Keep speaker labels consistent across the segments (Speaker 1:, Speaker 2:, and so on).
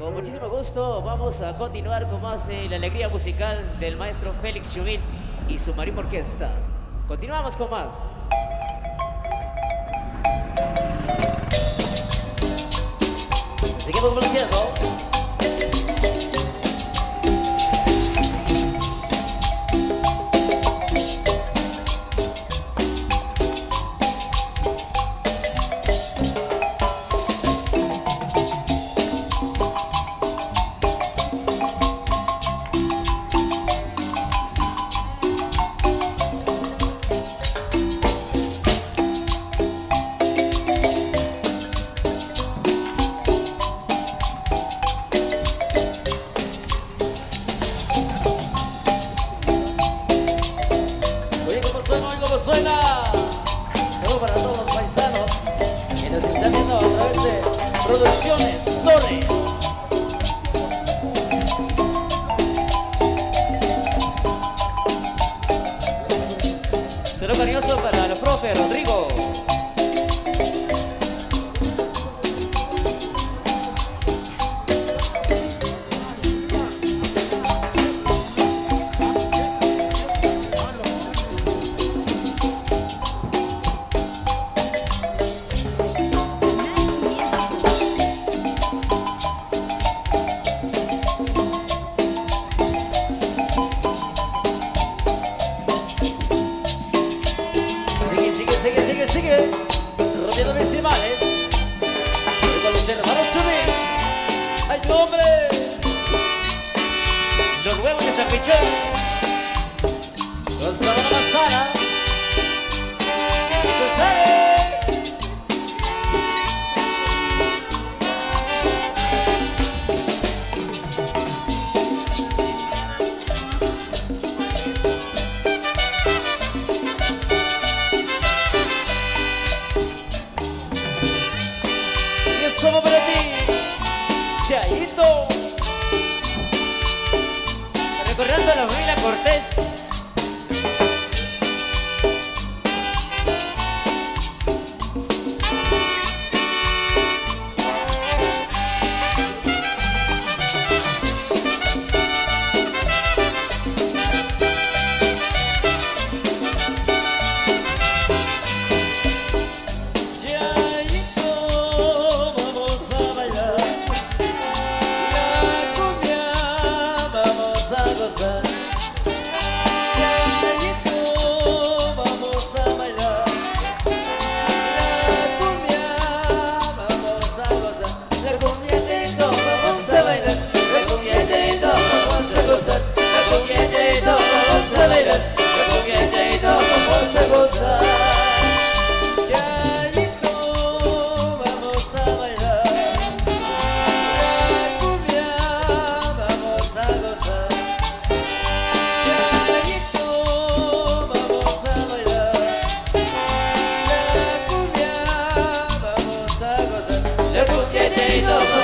Speaker 1: Con muchísimo gusto vamos a continuar con más de la alegría musical del maestro Félix Chumil y su Marimba Orquesta. Continuamos con más. Seguimos evolucionando. Suena. Saludos para todos los paisanos que nos están viendo a través de Producciones Torres. Saludos cariñoso para el profe Rodrigo. Sigue, rompiendo mis timales. Con los hermanos Chumil. ¡Ay, hombre! Los huevos de San Pichón. Con sabor a manzana. Y tú sabes. Somos para ti, Chayito. Recordando la familia Cortés.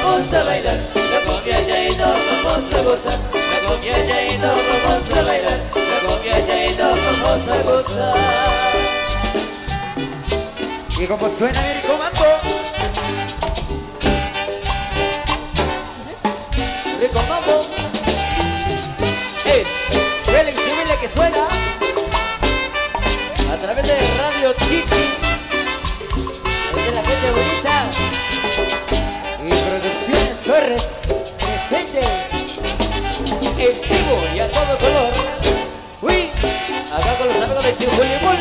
Speaker 2: Vamos a bailar, la cumbia Chayito, vamos a gozar. La cumbia Chayito, vamos a bailar, la cumbia Chayito, vamos a gozar.
Speaker 3: Y como suena el comando,
Speaker 1: Rico Mambo. Es Félix Chumil que suena a través de Radio Chichi. Es de la gente bonita.
Speaker 3: y Producciones Torres presente
Speaker 1: En vivo y a todo color. Uy, acá con los amigos de Chihuahua.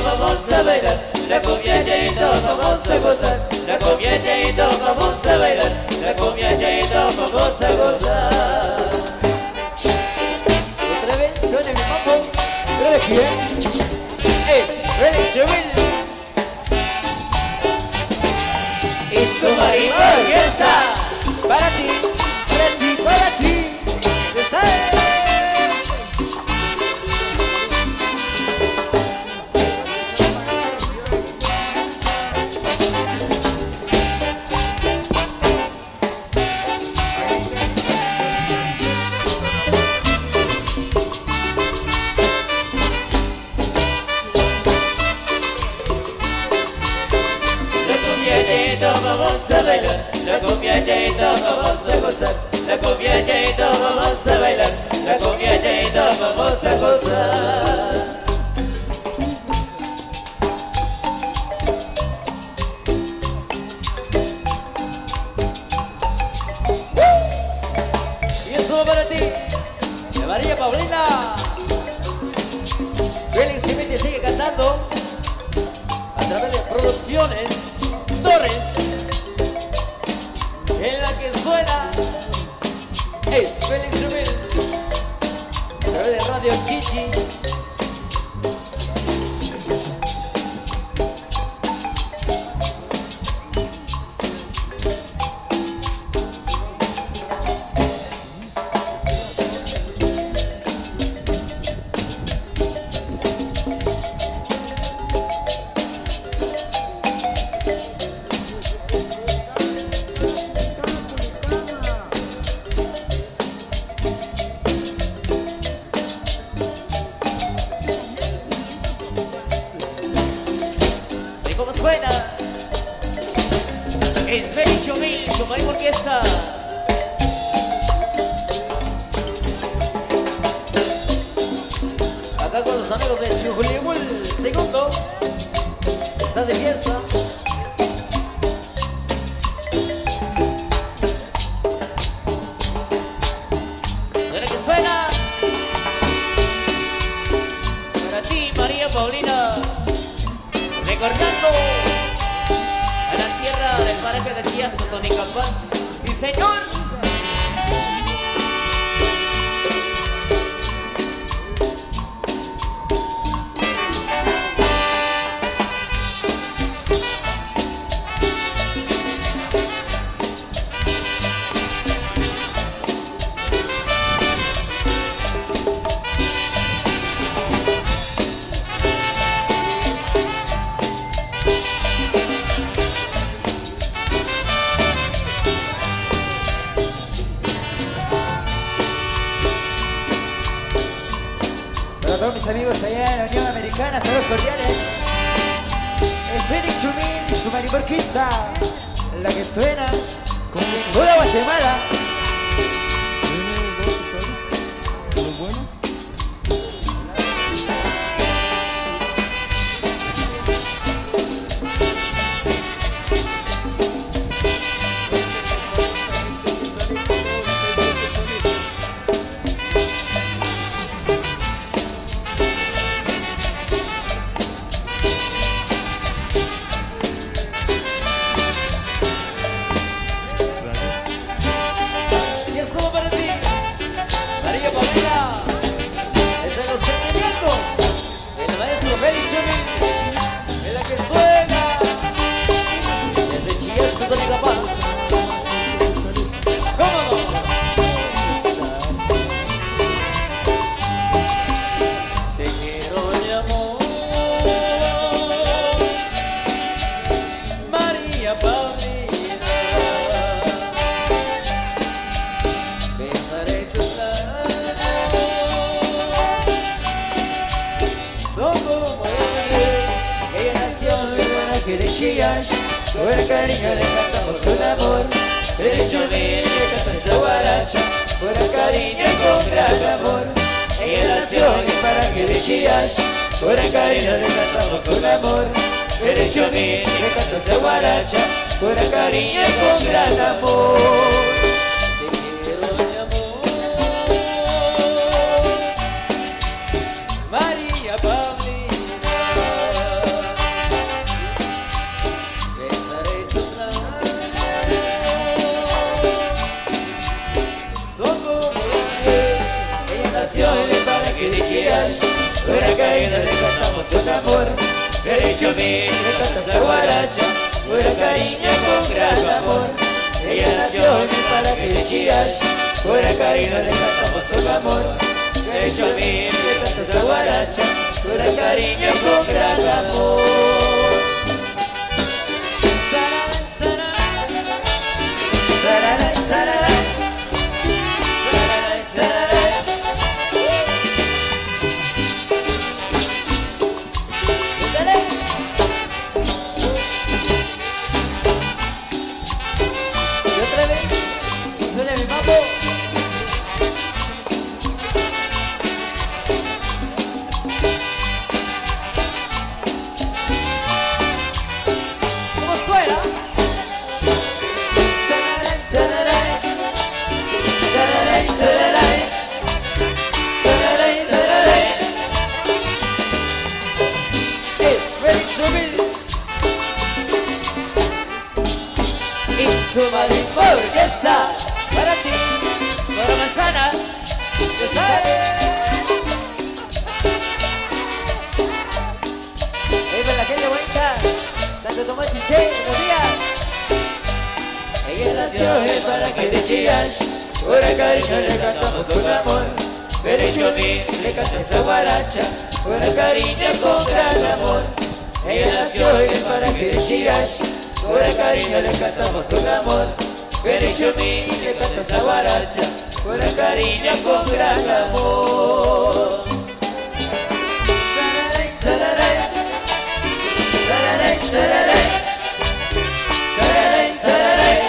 Speaker 2: Vamos a bailar, la cumbia Chayito, vamos a gozar. La cumbia Chayito, vamos a bailar, la cumbia Chayito, vamos a gozar.
Speaker 1: Otra vez suena mi mambo.
Speaker 3: ¿Pero de quién?
Speaker 1: Es Félix Chumil
Speaker 2: Y su Marimba Orquesta.
Speaker 1: para ti.
Speaker 3: Para ti, para ti.
Speaker 1: ¿Tú sabes?
Speaker 2: vamos a gozar.
Speaker 3: Y eso va para ti, de María Paulina. Félix Jiménez te sigue cantando a través de Producciones Torres. En la que suena es Félix Jiménez a través de Radio Chichi.
Speaker 1: ¿Cómo suena? Es Félix Jiménez, su mayor orquesta.
Speaker 3: Acá con los amigos de Chujulimul segundo. Está de fiesta.
Speaker 1: Mira que suena. Para ti, María Paulina. Recordando a la tierra del paraje de Chiasto, Tonicapán. ¡Sí, señor!
Speaker 3: Para todos mis amigos allá en la Unión Americana, saludos cordiales. El Félix Jiménez, su marimba orquesta, la que suena en toda Guatemala. Y eso va para ti, María Paulina, desde los sentimientos del maestro Félix Jiménez, en la que suena desde Chiasto, Tonicapán. ¿Cómo no?
Speaker 2: Te quiero mi amor, María Paulina. Besaré tus labios,
Speaker 3: Son como ella nació de buena que de Chillas, con el cariño le cantamos con amor. Félix Jiménez le canta esta guaracha, con el cariño y con gran amor. Ella nació en el paraje de Chillas, con el cariño le cantamos con amor. Félix Jiménez le canta esta guaracha, con el cariño y con gran amor.
Speaker 2: te quiero mi amor,
Speaker 3: María
Speaker 2: Paulina. Besaré tus labios,
Speaker 3: son como la miel. Ella nació en el paraje de Chillas, con el cariño le cantamos con amor. Félix Jiménez le canta esta guaracha, con el cariño y con gran amor. Ella nació en el paraje de Chillas, con el cariño le cantamos con amor. Félix Jiménez le canta esta guaracha, con el cariño y con gran amor.
Speaker 1: Sararán, sararán.
Speaker 3: Sararán, sararán. Sararán, sararán.
Speaker 1: Dale.
Speaker 3: Y otra vez, suena mi mambo. Chillash, con el cariño le cantamos con amor. Perichumí le canta esta guaracha, con el cariño con gran amor. Ella nació en el paraje de Chillash, con el cariño le cantamos con amor. Perichumí le canta esta guaracha, con el cariño con gran amor. Sararay, sararay, sararay, sararay, sararay.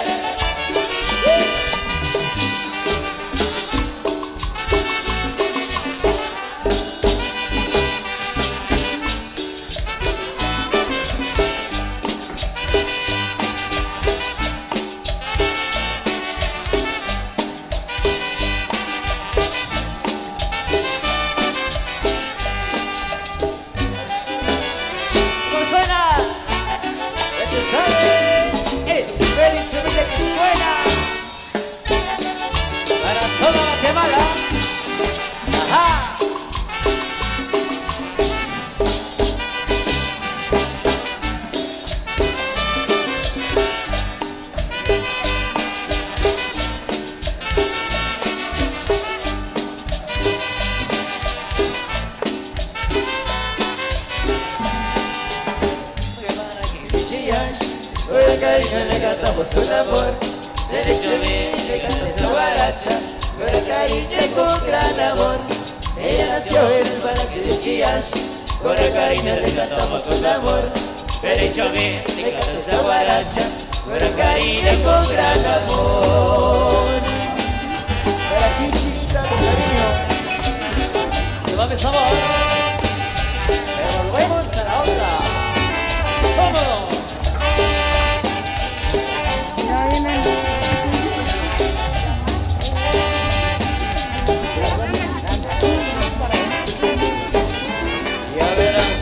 Speaker 3: Con el cariño le cantamos con amor. Perichumí le canta esta guaracha, con el cariño y con gran amor. Ella nació en el paraje de Chillash, con el cariño le cantamos con amor. Perichumí le canta esta guaracha, con el cariño y con gran amor. Para ti, chiquita, con cariño.
Speaker 1: Se va mi sabor. Volvemos a la otra. ¡Vámonos! Ya verás.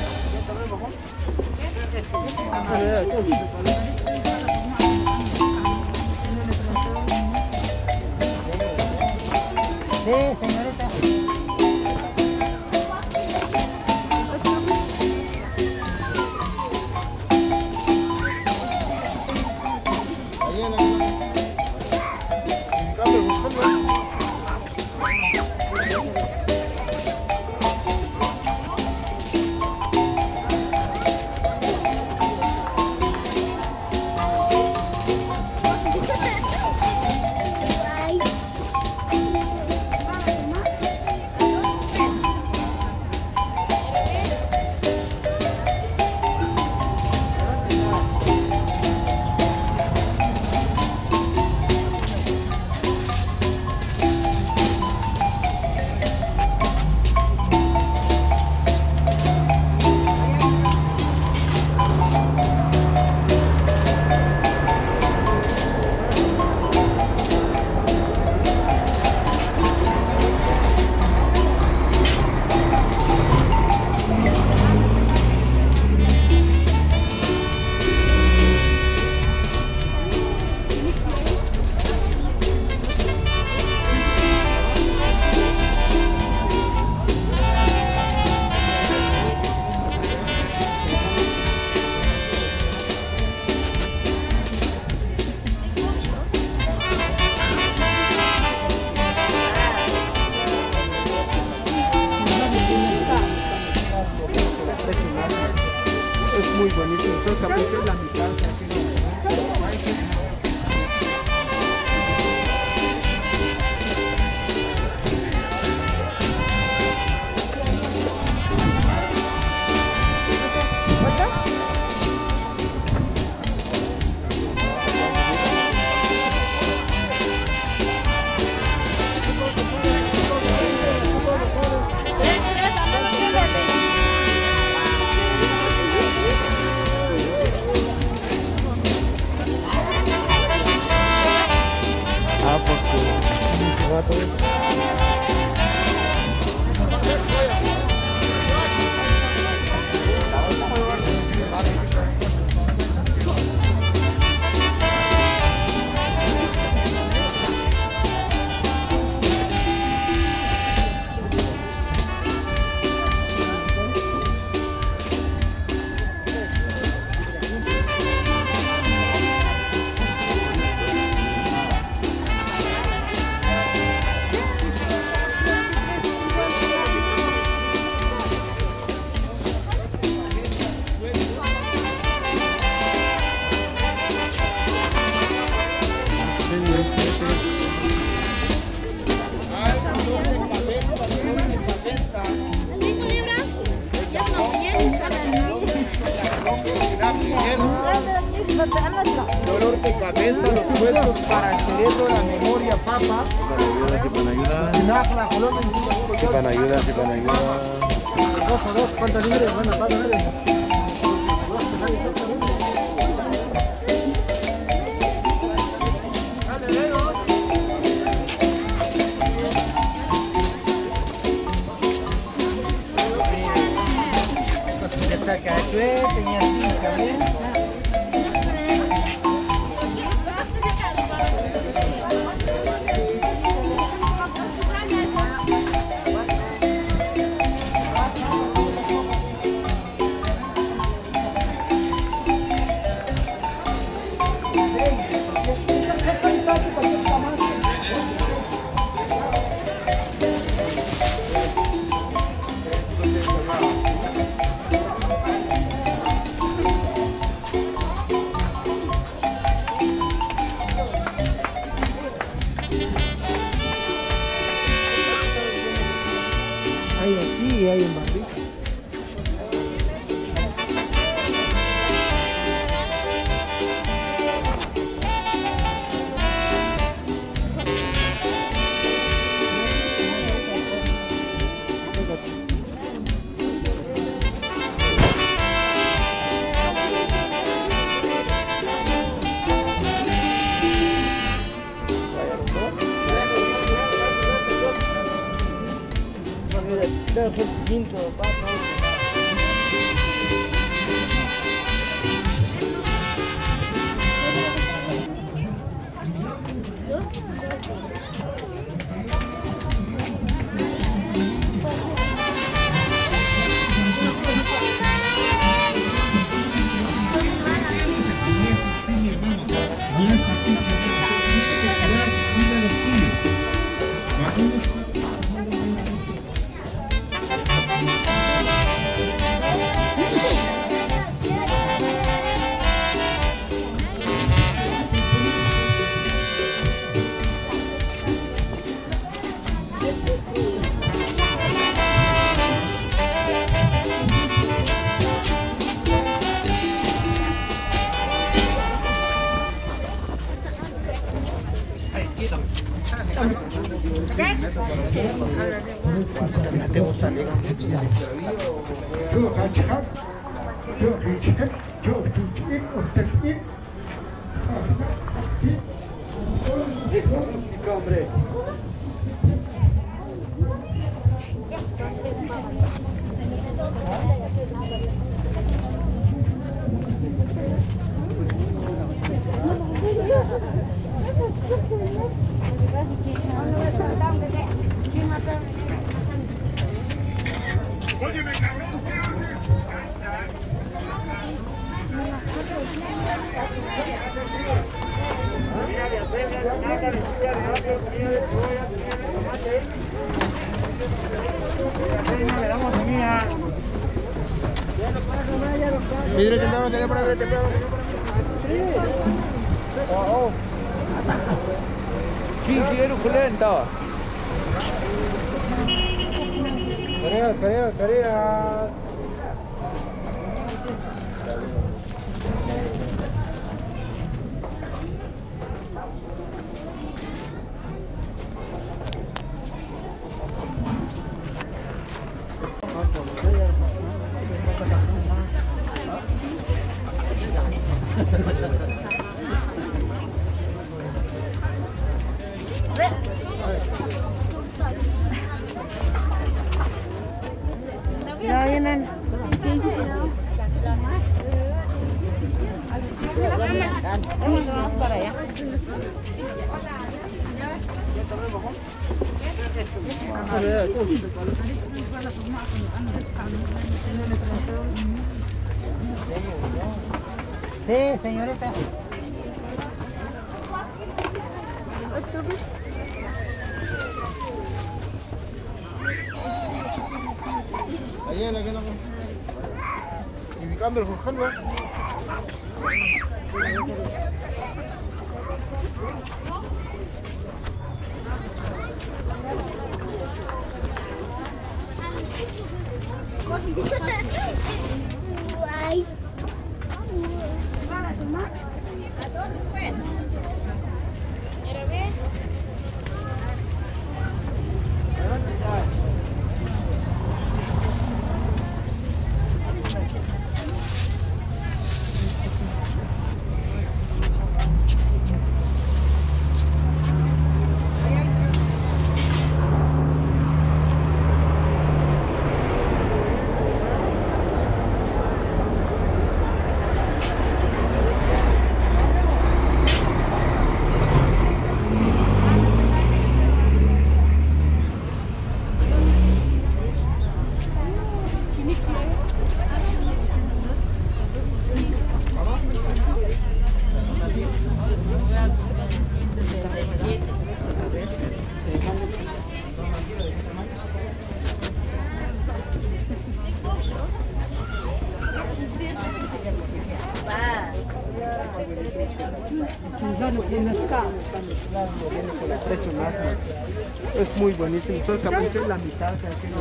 Speaker 4: Sí, señorita.
Speaker 5: Es muy bonito, entonces a veces la mitad así no. dolor de cabeza, los huesos para el cerebro, la memoria, papa. Dos o dos, ¿cuántos libres van a pagar? Tenía así también. Hay así y hay en barriga. ¿Te gusta? Hombre. Mire temprano, tiene para ver temprano. Oh. Sí, quiero culenta. Espera.
Speaker 4: No vienen. Vamos para allá. Sí, señorita.
Speaker 5: Ayer la que no. Y mi cambio el Jorge.
Speaker 2: Guay.
Speaker 5: Es muy buenísimo, todo el capítulo es la mitad casi no.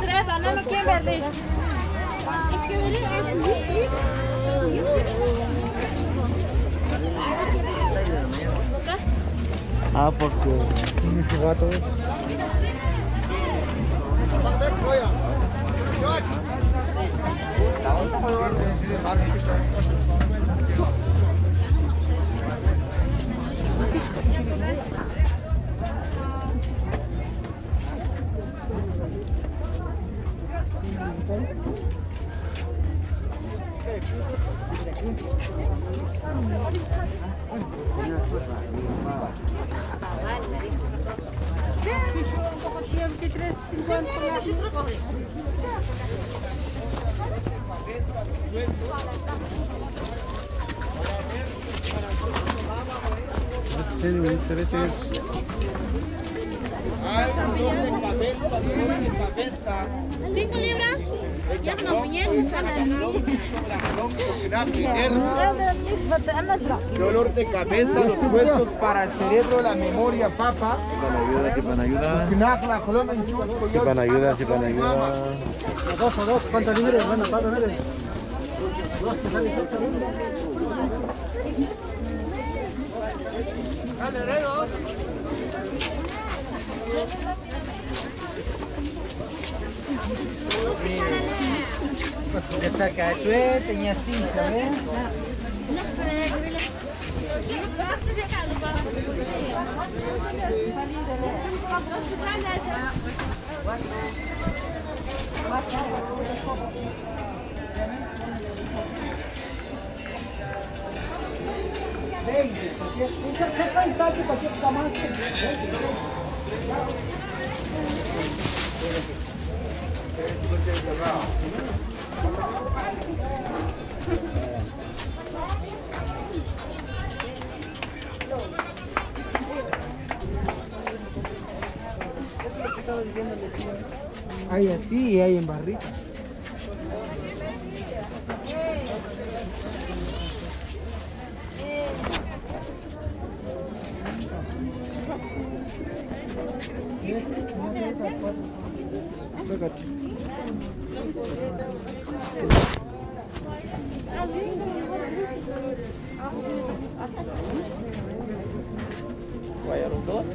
Speaker 6: Tres, banana que verde.
Speaker 5: Ah, porque tiene ese gato eso.
Speaker 3: Dolor de cabeza.
Speaker 6: 5 libras. Ya no muñeca.
Speaker 3: Dolor de cabeza, los huesos para el cerebro, la memoria, papa.
Speaker 7: Sí, para ayuda. Sí, para ayuda.
Speaker 5: Dos, ¿cuántos libres? Bueno, ¿cuántos libres? Dos, te sale 8 libres. Esta cachueta y así, ¿sabes? Hay así y hay en barrita.
Speaker 1: Vaya los dos.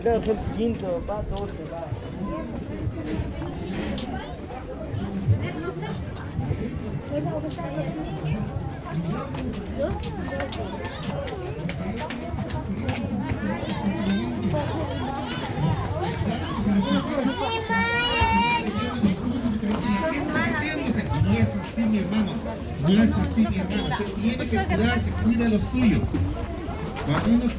Speaker 5: Creo que el quinto va, 12 va.
Speaker 8: No es así, mi hermano. No es así, mi hermano. Usted tiene que cuidarse, cuida a los suyos. Vámonos.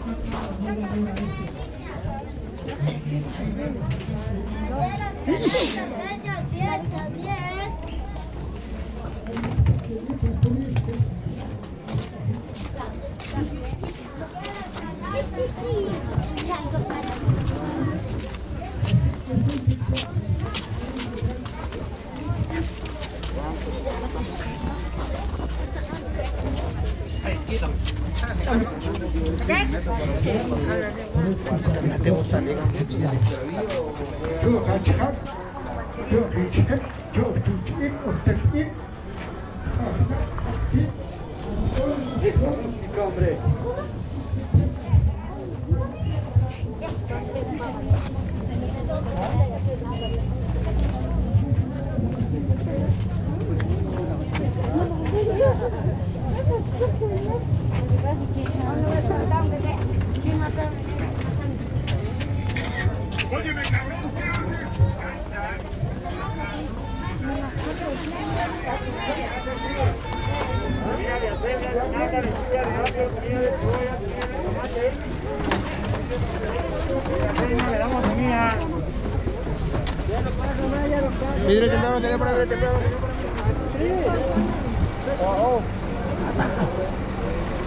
Speaker 5: ¿Te gusta, Diego? Hombre. Mire temprano, teléfono, mire temprano. Oh.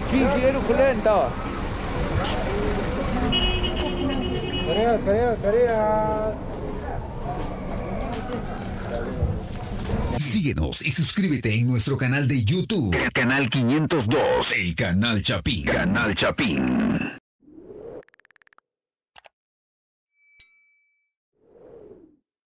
Speaker 5: Quiero culenta. Tareas.
Speaker 9: Síguenos y suscríbete en nuestro canal de YouTube. Canal 502. El Canal Chapín.